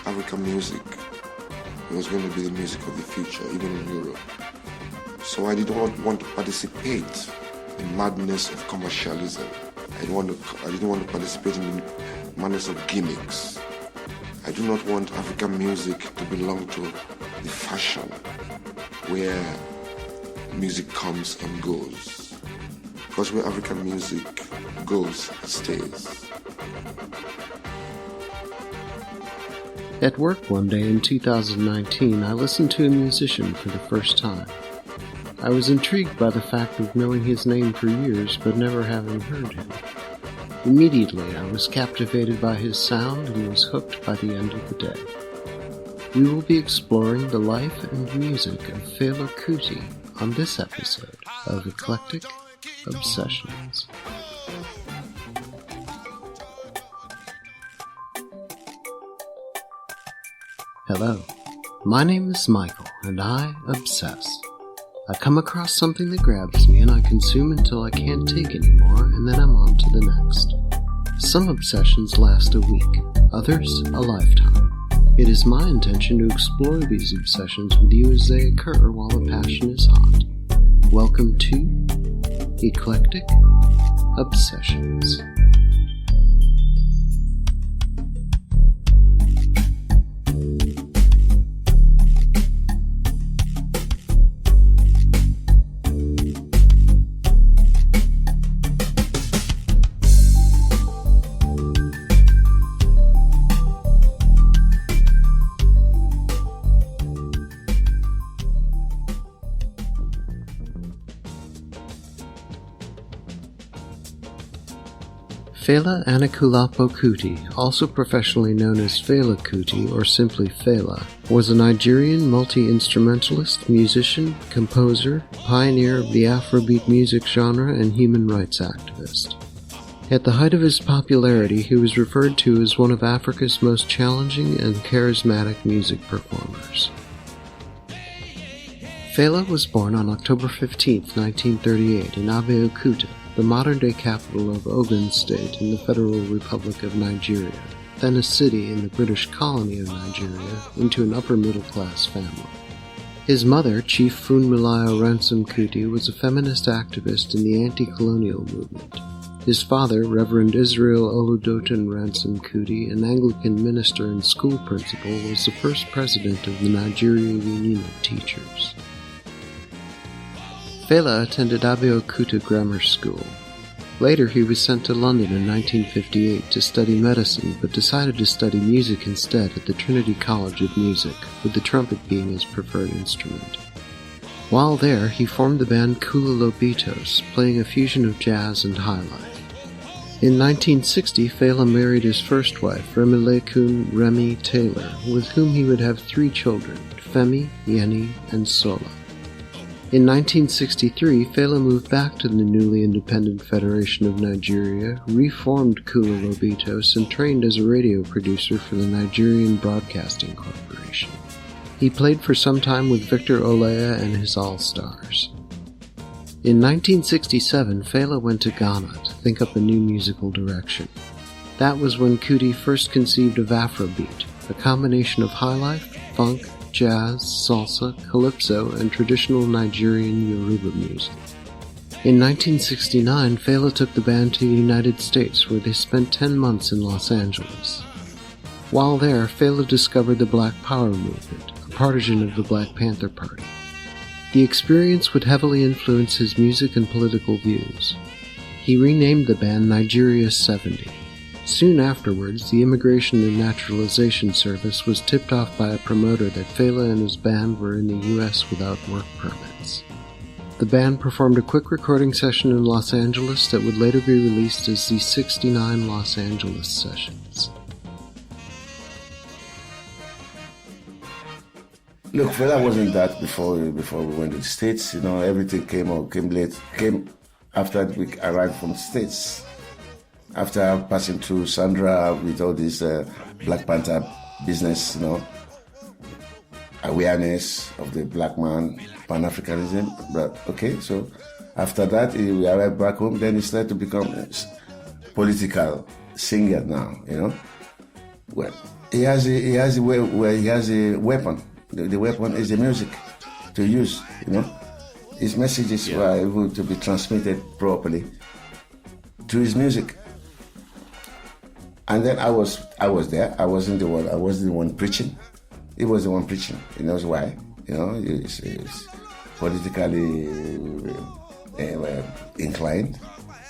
African music was going to be the music of the future, even in Europe. So I didn't want to participate in madness of commercialism. I didn't want to participate in the madness of gimmicks. I do not want African music to belong to the fashion where music comes and goes. Because where African music goes, it stays. At work one day in 2019, I listened to a musician for the first time. I was intrigued by the fact of knowing his name for years but never having heard him. Immediately, I was captivated by his sound and was hooked by the end of the day. We will be exploring the life and music of Fela Kuti on this episode of Eclectic Obsessions. Hello, my name is Michael, and I obsess. I come across something that grabs me and I consume until I can't take anymore, and then I'm on to the next. Some obsessions last a week, others a lifetime. It is my intention to explore these obsessions with you as they occur while the passion is hot. Welcome to Eclectic Obsessions. Fela Kuti, also professionally known as Fela Kuti or simply Fela, was a Nigerian multi-instrumentalist, musician, composer, pioneer of the Afrobeat music genre, and human rights activist. At the height of his popularity, he was referred to as one of Africa's most challenging and charismatic music performers. Fela was born on October 15, 1938 in Abeokuta, the modern-day capital of Ogun State in the Federal Republic of Nigeria, then a city in the British colony of Nigeria, into an upper-middle-class family. His mother, Chief Funmilayo Ransom Kuti, was a feminist activist in the anti-colonial movement. His father, Reverend Israel Oludoten Ransom Kuti, an Anglican minister and school principal, was the first president of the Nigeria Union of Teachers. Fela attended Abeokuta Grammar School. Later he was sent to London in 1958 to study medicine, but decided to study music instead at the Trinity College of Music, with the trumpet being his preferred instrument. While there, he formed the band Colonial Boy, playing a fusion of jazz and highlife. In 1960, Fela married his first wife, Remilekun Remy Taylor, with whom he would have 3 children, Femi, Yeni, and Sola. In 1963, Fela moved back to the newly independent Federation of Nigeria, reformed Kula Lobitos, and trained as a radio producer for the Nigerian Broadcasting Corporation. He played for some time with Victor Olea and his All-Stars. In 1967, Fela went to Ghana to think up a new musical direction. That was when Kuti first conceived of Afrobeat, a combination of highlife, funk, jazz, salsa, calypso, and traditional Nigerian Yoruba music. In 1969, Fela took the band to the United States, where they spent 10 months in Los Angeles. While there, Fela discovered the Black Power movement, a partisan of the Black Panther Party. The experience would heavily influence his music and political views. He renamed the band Nigeria 70. Soon afterwards, the Immigration and Naturalization Service was tipped off by a promoter that Fela and his band were in the U.S. without work permits. The band performed a quick recording session in Los Angeles that would later be released as the 69 Los Angeles Sessions. Look, Fela wasn't that before we went to the States. You know, everything came late, came after we arrived from the States. After passing through Sandra with all this Black Panther business, you know, awareness of the black man, Pan-Africanism. But okay, so after that, we arrived back home. Then he started to become a political singer now. You know, well, he has a weapon. The weapon is the music to use. You know, his messages were able to be transmitted properly through his music. And then I was there. I wasn't the one preaching. He was the one preaching. He knows why. You know, he's politically inclined.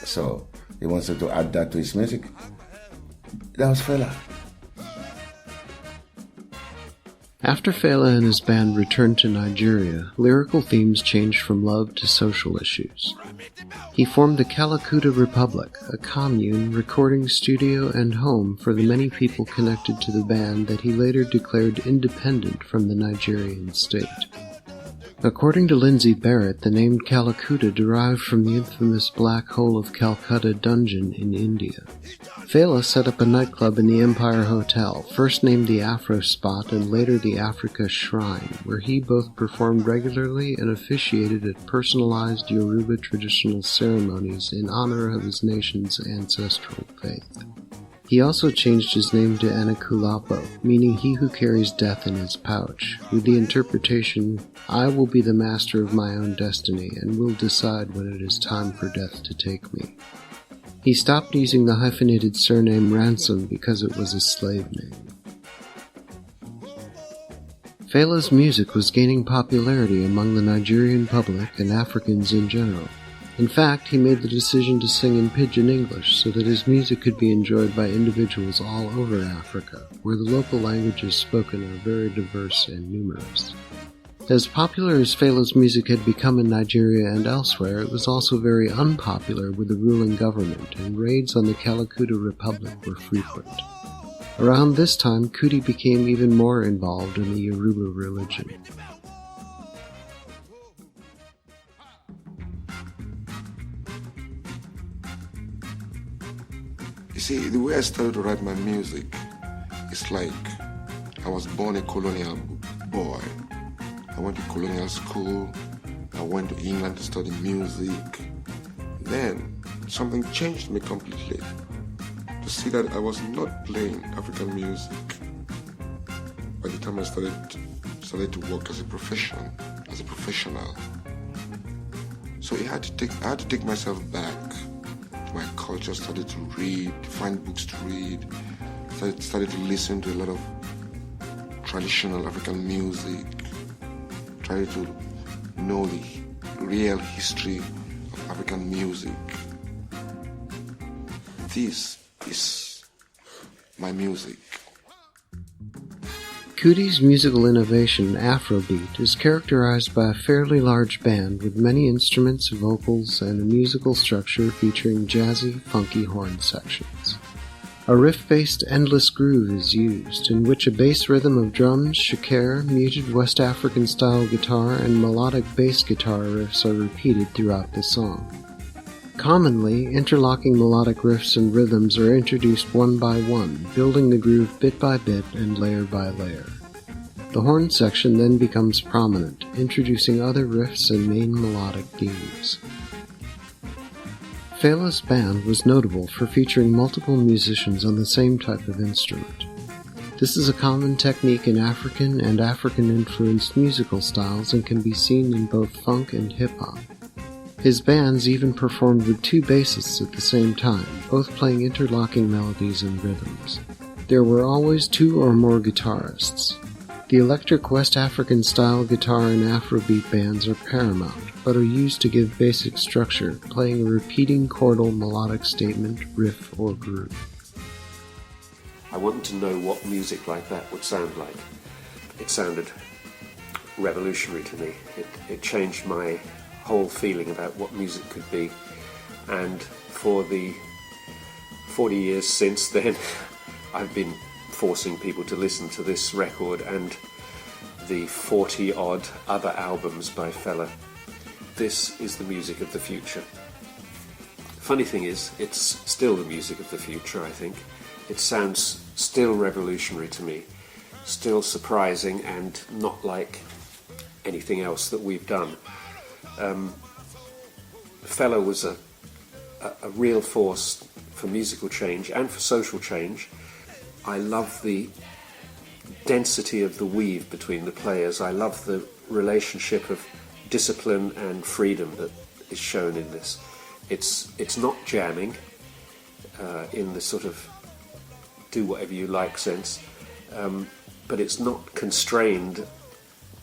So he wanted to add that to his music. That was Fela. After Fela and his band returned to Nigeria, lyrical themes changed from love to social issues. He formed the Kalakuta Republic, a commune, recording studio and home for the many people connected to the band that he later declared independent from the Nigerian state. According to Lindsay Barrett, the name Kalakuta derived from the infamous Black Hole of Calcutta dungeon in India. Fela set up a nightclub in the Empire Hotel, first named the Afro Spot and later the Africa Shrine, where he both performed regularly and officiated at personalized Yoruba traditional ceremonies in honor of his nation's ancestral faith. He also changed his name to Anikulapo, meaning he who carries death in his pouch, with the interpretation, I will be the master of my own destiny and will decide when it is time for death to take me. He stopped using the hyphenated surname Ransom because it was a slave name. Fela's music was gaining popularity among the Nigerian public and Africans in general. In fact, he made the decision to sing in Pidgin English so that his music could be enjoyed by individuals all over Africa, where the local languages spoken are very diverse and numerous. As popular as Fela's music had become in Nigeria and elsewhere, it was also very unpopular with the ruling government, and raids on the Kalakuta Republic were frequent. Around this time, Kuti became even more involved in the Yoruba religion. You see, the way I started to write my music, it's like I was born a colonial boy. I went to colonial school. I went to England to study music. Then something changed me completely. To see that I was not playing African music by the time I started to work as a professional. So I had to take myself back. My culture, started to read, find books to read, started to listen to a lot of traditional African music, tried to know the real history of African music. This is my music. Kuti's musical innovation, Afrobeat, is characterized by a fairly large band with many instruments, vocals, and a musical structure featuring jazzy, funky horn sections. A riff-based endless groove is used, in which a bass rhythm of drums, shakere, muted West African-style guitar, and melodic bass guitar riffs are repeated throughout the song. Commonly, interlocking melodic riffs and rhythms are introduced one by one, building the groove bit by bit and layer by layer. The horn section then becomes prominent, introducing other riffs and main melodic themes. Fela's band was notable for featuring multiple musicians on the same type of instrument. This is a common technique in African and African-influenced musical styles and can be seen in both funk and hip-hop. His bands even performed with two bassists at the same time, both playing interlocking melodies and rhythms. There were always two or more guitarists. The electric West African-style guitar and Afrobeat bands are paramount, but are used to give basic structure, playing a repeating chordal melodic statement, riff, or groove. I wanted to know what music like that would sound like. It sounded revolutionary to me. It changed my whole feeling about what music could be, and for the 40 years since then I've been forcing people to listen to this record, and the 40-odd other albums by Fela. This is the music of the future. Funny thing is, it's still the music of the future, I think. It sounds still revolutionary to me, still surprising and not like anything else that we've done. Fela was a real force for musical change and for social change. I love the density of the weave between the players. I love the relationship of discipline and freedom that is shown in this. It's not jamming in the sort of do whatever you like sense, but it's not constrained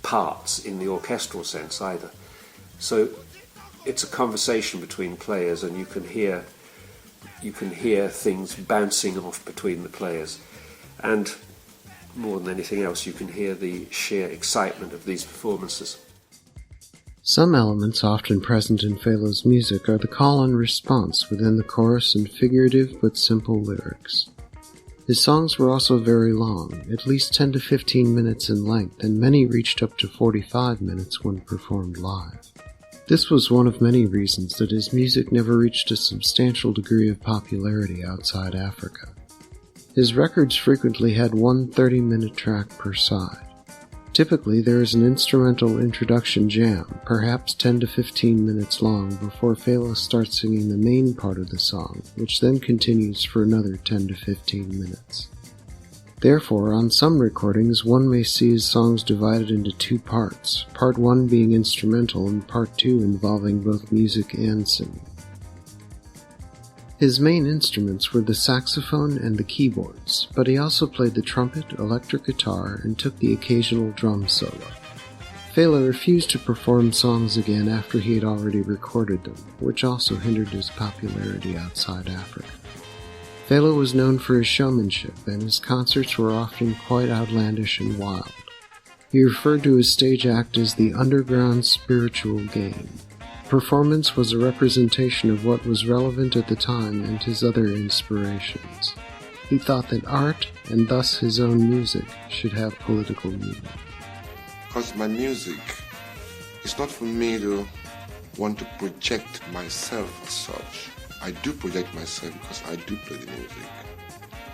parts in the orchestral sense either. So it's a conversation between players, and you can hear things bouncing off between the players, and more than anything else, you can hear the sheer excitement of these performances. Some elements often present in Fela's music are the call and response within the chorus and figurative but simple lyrics. His songs were also very long, at least 10 to 15 minutes in length, and many reached up to 45 minutes when performed live. This was one of many reasons that his music never reached a substantial degree of popularity outside Africa. His records frequently had one 30-minute track per side. Typically, there is an instrumental introduction jam, perhaps 10 to 15 minutes long, before Fela starts singing the main part of the song, which then continues for another 10 to 15 minutes. Therefore, on some recordings, one may see his songs divided into two parts, part 1 being instrumental and part 2 involving both music and singing. His main instruments were the saxophone and the keyboards, but he also played the trumpet, electric guitar, and took the occasional drum solo. Fela refused to perform songs again after he had already recorded them, which also hindered his popularity outside Africa. Fela was known for his showmanship, and his concerts were often quite outlandish and wild. He referred to his stage act as the underground spiritual game. Performance was a representation of what was relevant at the time and his other inspirations. He thought that art, and thus his own music, should have political meaning. Because my music is not for me to want to project myself as such. I do project myself because I do play the music.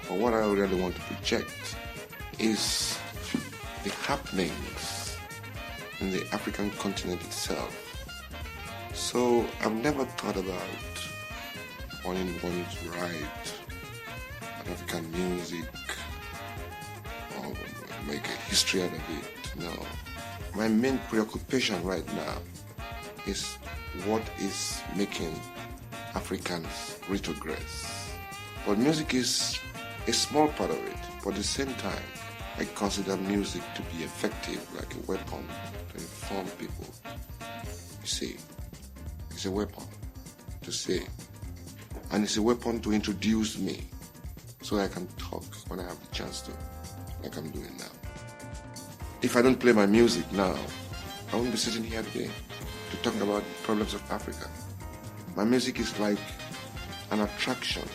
But what I really want to project is the happenings in the African continent itself. So I've never thought about wanting to write an African music or make a history out of it. No. My main preoccupation right now is what is making Africans retrogress. But music is a small part of it. But at the same time, I consider music to be effective, like a weapon to inform people. You see, it's a weapon to say, and it's a weapon to introduce me so I can talk when I have the chance to, like I'm doing now. If I don't play my music now, I won't be sitting here today to talk about the problems of Africa. My music is like an attraction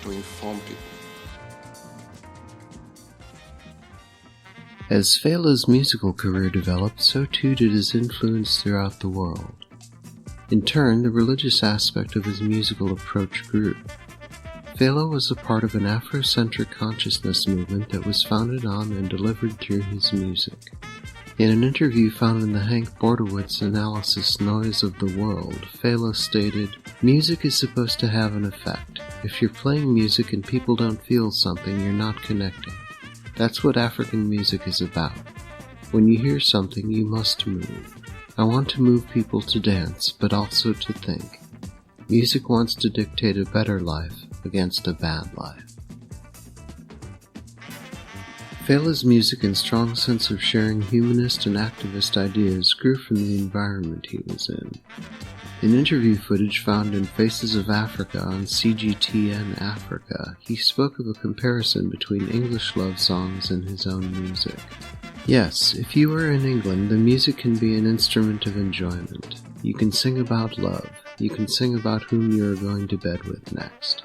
to inform people. As Fela's musical career developed, so too did his influence throughout the world. In turn, the religious aspect of his musical approach grew. Fela was a part of an Afrocentric consciousness movement that was founded on and delivered through his music. In an interview found in the Hank Bordowitz analysis Noise of the World, Fela stated, "Music is supposed to have an effect. If you're playing music and people don't feel something, you're not connecting. That's what African music is about. When you hear something, you must move. I want to move people to dance, but also to think. Music wants to dictate a better life against a bad life." Fela's music and strong sense of sharing humanist and activist ideas grew from the environment he was in. In interview footage found in Faces of Africa on CGTN Africa, he spoke of a comparison between English love songs and his own music. Yes, if you are in England, the music can be an instrument of enjoyment. You can sing about love. You can sing about whom you are going to bed with next.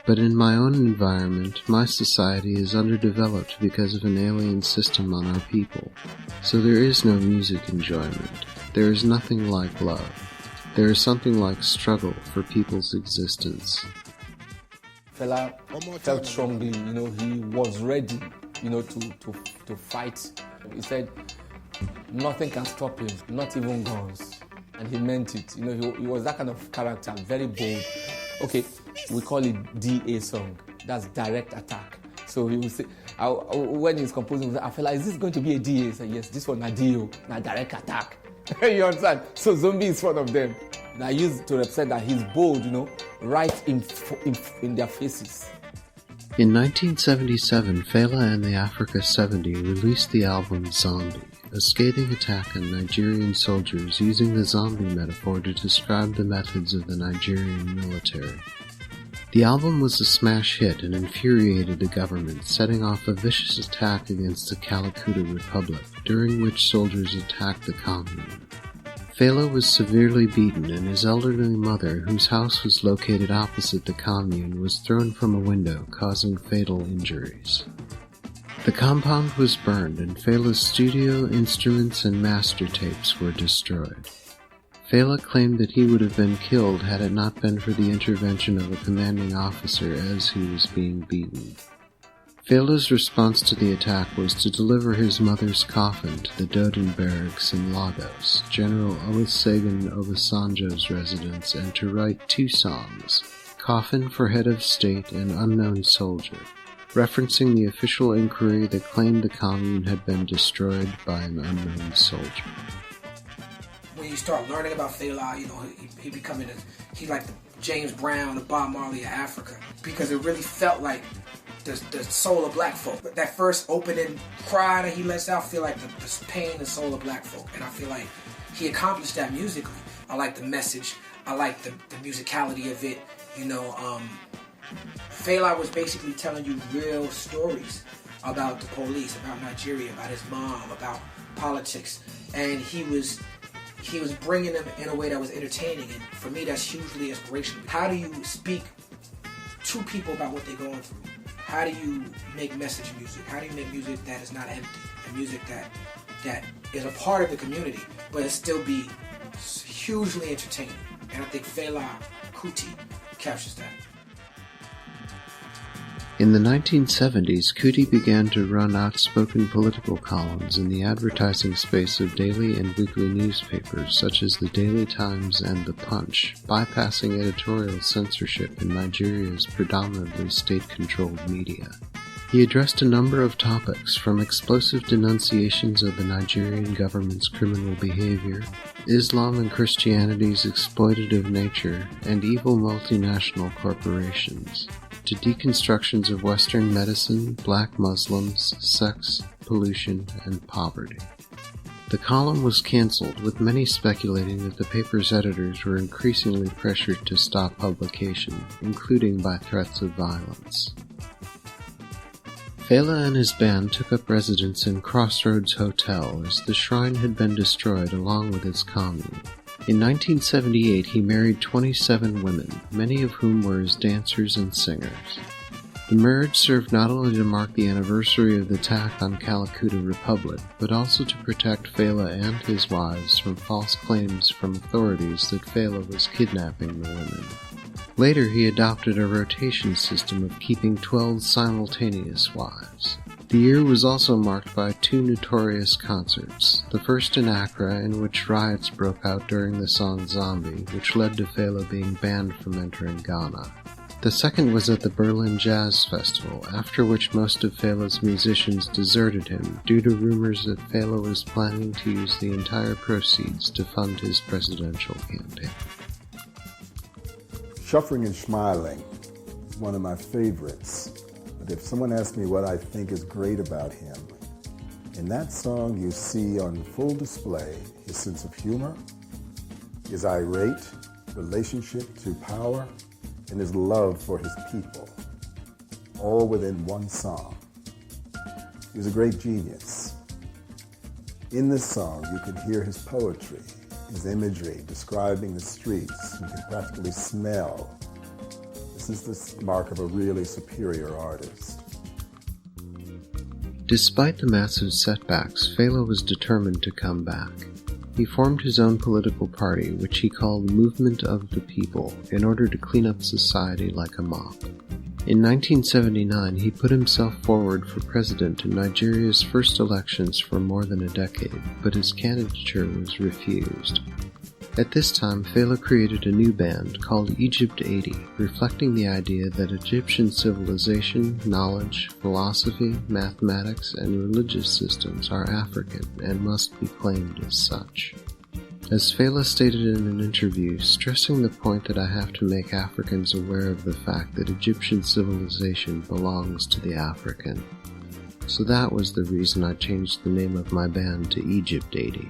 But in my own environment, my society is underdeveloped because of an alien system on our people. So there is no music enjoyment. There is nothing like love. There is something like struggle for people's existence. Fela felt strongly, he was ready, to fight. He said, nothing can stop him, not even guns. And he meant it. He was that kind of character, very bold. Okay, we call it DA song. That's direct attack. So he would say, when he's composing, I feel like, is this going to be a DA? He said, yes, this one, a DO, not direct attack. You understand? So Zombie is one of them. And I used to represent that he's bold, right in their faces. In 1977, Fela and the Africa 70 released the album Zombie, a scathing attack on Nigerian soldiers using the zombie metaphor to describe the methods of the Nigerian military. The album was a smash hit and infuriated the government, setting off a vicious attack against the Kalakuta Republic, during which soldiers attacked the commune. Fela was severely beaten, and his elderly mother, whose house was located opposite the commune, was thrown from a window, causing fatal injuries. The compound was burned, and Fela's studio, instruments, and master tapes were destroyed. Fela claimed that he would have been killed had it not been for the intervention of a commanding officer as he was being beaten. Fela's response to the attack was to deliver his mother's coffin to the Doden barracks in Lagos, General Olusegun Obasanjo's residence, and to write 2 songs, Coffin for Head of State and Unknown Soldier, referencing the official inquiry that claimed the commune had been destroyed by an unknown soldier. When you start learning about Fela, he becoming he's like the James Brown, the Bob Marley of Africa, because it really felt like the soul of black folk. But that first opening cry that he lets out, feel like the pain and soul of black folk, and I feel like he accomplished that musically. I like the message, I like the musicality of it. Fela was basically telling you real stories about the police, about Nigeria, about his mom, about politics, and he was bringing them in a way that was entertaining, and for me that's hugely inspirational. How do you speak to people about what they're going through? How do you make message music? How do you make music that is not empty, and music that is a part of the community, but it still be hugely entertaining? And I think Fela Kuti captures that. In the 1970s, Kuti began to run outspoken political columns in the advertising space of daily and weekly newspapers such as the Daily Times and The Punch, bypassing editorial censorship in Nigeria's predominantly state-controlled media. He addressed a number of topics, from explosive denunciations of the Nigerian government's criminal behavior, Islam and Christianity's exploitative nature, and evil multinational corporations, to deconstructions of Western medicine, black Muslims, sex, pollution, and poverty. The column was cancelled, with many speculating that the paper's editors were increasingly pressured to stop publication, including by threats of violence. Fela and his band took up residence in Crossroads Hotel as the shrine had been destroyed along with its commune. In 1978, he married 27 women, many of whom were his dancers and singers. The marriage served not only to mark the anniversary of the attack on Kalakuta Republic, but also to protect Fela and his wives from false claims from authorities that Fela was kidnapping the women. Later, he adopted a rotation system of keeping 12 simultaneous wives. The year was also marked by 2 notorious concerts, the first in Accra, in which riots broke out during the song Zombie, which led to Fela being banned from entering Ghana. The second was at the Berlin Jazz Festival, after which most of Fela's musicians deserted him due to rumors that Fela was planning to use the entire proceeds to fund his presidential campaign. Shuffling and Smiling is one of my favorites. But if someone asks me what I think is great about him, in that song you see on full display his sense of humor, his irate relationship to power, and his love for his people, all within one song. He was a great genius. In this song, you can hear his poetry, his imagery describing the streets. You can practically smell the this is the mark of a really superior artist. Despite the massive setbacks, Fela was determined to come back. He formed his own political party, which he called Movement of the People, in order to clean up society like a mop. In 1979, he put himself forward for president in Nigeria's first elections for more than a decade, but his candidature was refused. At this time, Fela created a new band called Egypt 80, reflecting the idea that Egyptian civilization, knowledge, philosophy, mathematics, and religious systems are African and must be claimed as such. As Fela stated in an interview, stressing the point that I have to make Africans aware of the fact that Egyptian civilization belongs to the African. So that was the reason I changed the name of my band to Egypt 80.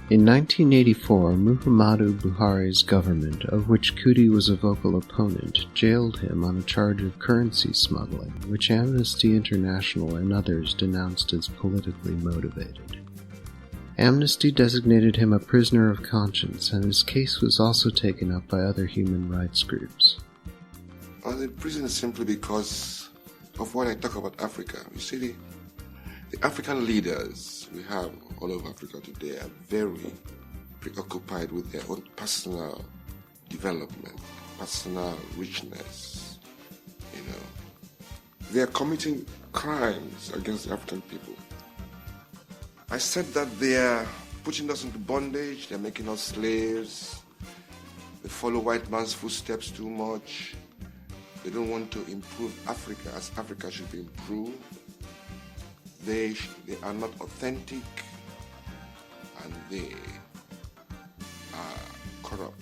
In 1984, Muhammadu Buhari's government, of which Kuti was a vocal opponent, jailed him on a charge of currency smuggling, which Amnesty International and others denounced as politically motivated. Amnesty designated him a prisoner of conscience, and his case was also taken up by other human rights groups. I was in prison simply because of what I talk about Africa. You see, the African leaders we have all over Africa today are very preoccupied with their own personal development, personal richness. They are committing crimes against the African people. I said that they are putting us into bondage, they're making us slaves, they follow white man's footsteps too much, they don't want to improve Africa as Africa should be improved. They are not authentic, and they are corrupt.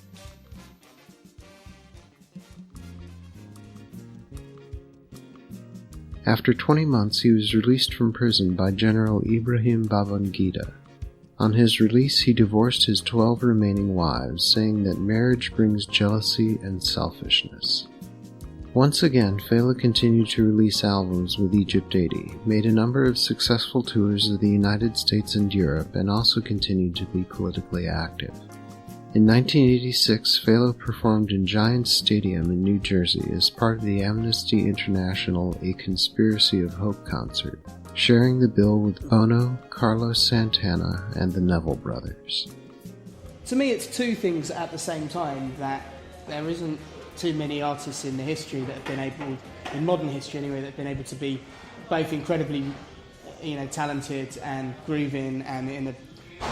After 20 months, he was released from prison by General Ibrahim Babangida. On his release, he divorced his 12 remaining wives, saying that marriage brings jealousy and selfishness. Once again, Fela continued to release albums with Egypt 80, made a number of successful tours of the United States and Europe, and also continued to be politically active. In 1986, Fela performed in Giants Stadium in New Jersey as part of the Amnesty International A Conspiracy of Hope concert, sharing the bill with Bono, Carlos Santana, and the Neville Brothers. To me, it's two things at the same time, that there isn't too many artists in the history that have been able, in modern history anyway, that have been able to be both incredibly, talented and grooving and in a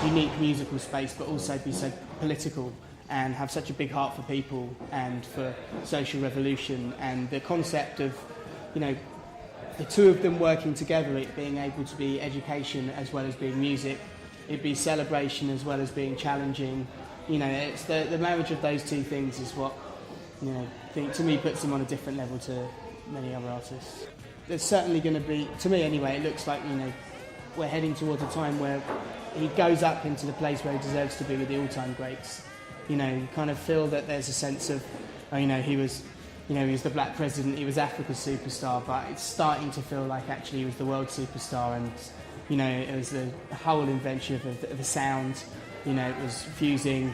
unique musical space, but also be so political and have such a big heart for people and for social revolution. And the concept of, the two of them working together, it being able to be education as well as being music, it be celebration as well as being challenging. It's the marriage of those two things is what, to me puts him on a different level to many other artists. There's certainly going to be, to me anyway, it looks like, we're heading towards a time where he goes up into the place where he deserves to be with the all-time greats. You kind of feel that there's a sense of, he was the black president, he was Africa's superstar, but it's starting to feel like actually he was the world superstar, and, it was the whole invention of the sound, it was fusing,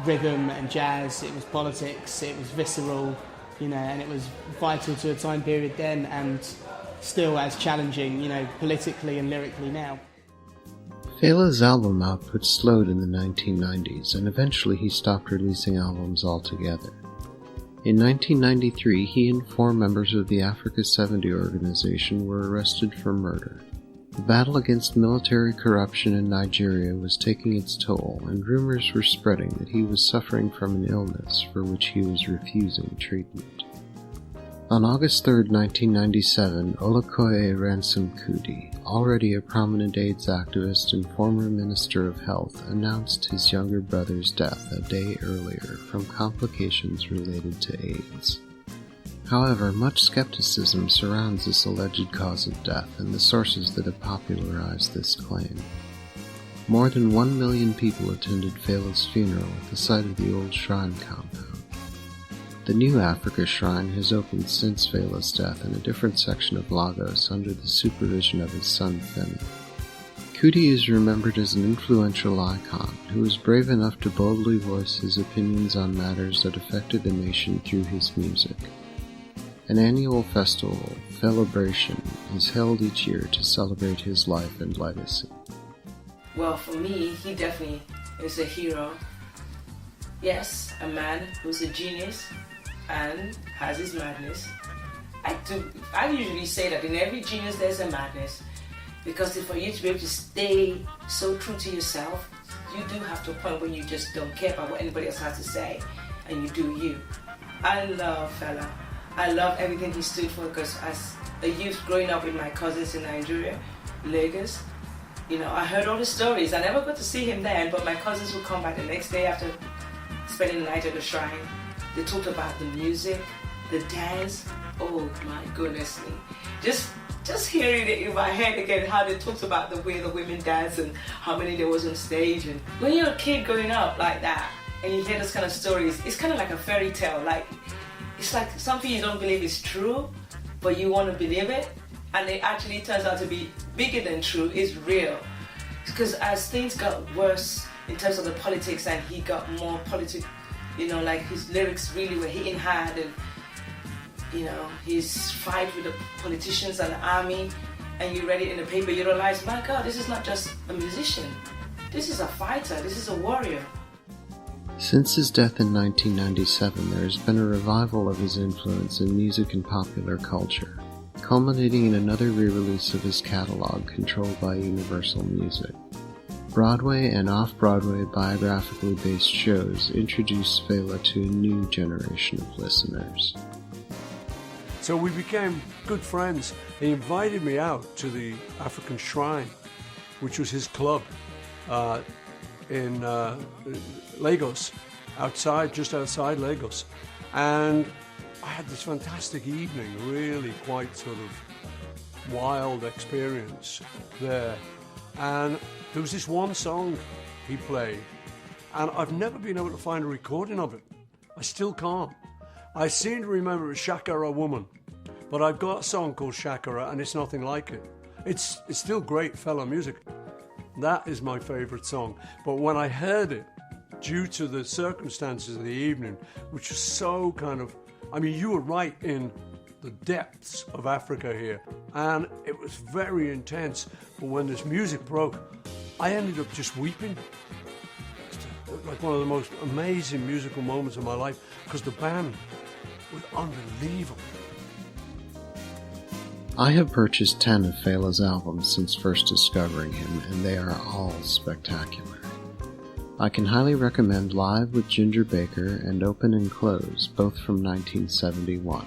rhythm and jazz, it was politics, it was visceral, and it was vital to a time period then, and still as challenging, politically and lyrically now. Fela's album output slowed in the 1990s, and eventually he stopped releasing albums altogether. In 1993, he and 4 members of the Africa 70 organization were arrested for murder. The battle against military corruption in Nigeria was taking its toll, and rumors were spreading that he was suffering from an illness for which he was refusing treatment. On August 3, 1997, Olukoya Ransom Kuti, already a prominent AIDS activist and former Minister of Health, announced his younger brother's death a day earlier from complications related to AIDS. However, much skepticism surrounds this alleged cause of death and the sources that have popularized this claim. More than 1 million people attended Fela's funeral at the site of the old shrine compound. The new Africa Shrine has opened since Felas Death in a different section of Lagos under the supervision of his son Femi. Kuti is remembered as an influential icon who was brave enough to boldly voice his opinions on matters that affected the nation through his music. An annual festival, Felabration, is held each year to celebrate his life and legacy. Well, for me, he definitely is a hero. Yes, a man who's a genius and has his madness. I usually say that in every genius there's a madness, because for you to be able to stay so true to yourself, you do have to a point where you just don't care about what anybody else has to say, and you do you. I love Fela. I love everything he stood for, because as a youth growing up with my cousins in Nigeria, Lagos, I heard all the stories. I never got to see him then, but my cousins would come back the next day after spending the night at the shrine. They talked about the music, the dance. Oh my goodness me. Just hearing it in my head again, how they talked about the way the women dance and how many there was on stage. And when you're a kid growing up like that, and you hear those kind of stories, it's kind of like a fairy tale. It's like something you don't believe is true, but you want to believe it, and it actually turns out to be bigger than true. It's real. Because as things got worse in terms of the politics, and he got more his lyrics really were hitting hard, and his fight with the politicians and the army, and you read it in the paper, you realize, my God, this is not just a musician. This is a fighter. This is a warrior. Since his death in 1997, there has been a revival of his influence in music and popular culture, culminating in another re-release of his catalog controlled by Universal Music. Broadway and off-Broadway biographically based shows introduced Fela to a new generation of listeners. So we became good friends. He invited me out to the African Shrine, which was his club in Lagos, just outside Lagos. And I had this fantastic evening, really quite sort of wild experience there. And there was this one song he played, and I've never been able to find a recording of it. I still can't. I seem to remember it's Shakara Woman, but I've got a song called Shakara, and it's nothing like it. It's still great Fela music. That is my favourite song. But when I heard it, due to the circumstances of the evening, which was so you were right in the depths of Africa here, and it was very intense. But when this music broke, I ended up just weeping. Like one of the most amazing musical moments of my life, because the band was unbelievable. I have purchased 10 of Fela's albums since first discovering him, and they are all spectacular. I can highly recommend Live with Ginger Baker and Open and Close, both from 1971,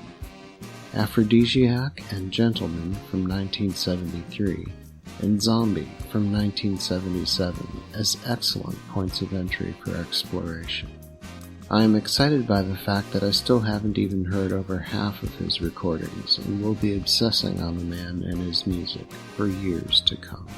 Aphrodisiac and Gentleman from 1973, and Zombie from 1977 as excellent points of entry for exploration. I am excited by the fact that I still haven't even heard over half of his recordings, and will be obsessing on the man and his music for years to come.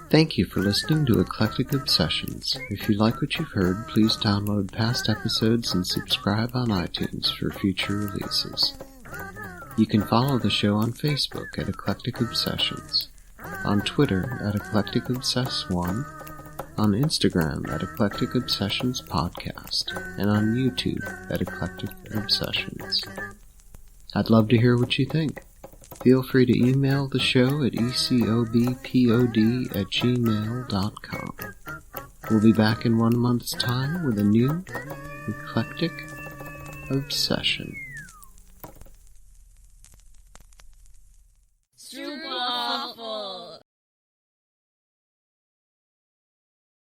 Thank you for listening to Eclectic Obsessions. If you like what you've heard, please download past episodes and subscribe on iTunes for future releases. You can follow the show on Facebook at Eclectic Obsessions, on Twitter at Eclectic Obsess 1, on Instagram at Eclectic Obsessions Podcast, and on YouTube at Eclectic Obsessions. I'd love to hear what you think. Feel free to email the show at ecobpod@gmail.com. We'll be back in 1 month's time with a new Eclectic Obsession.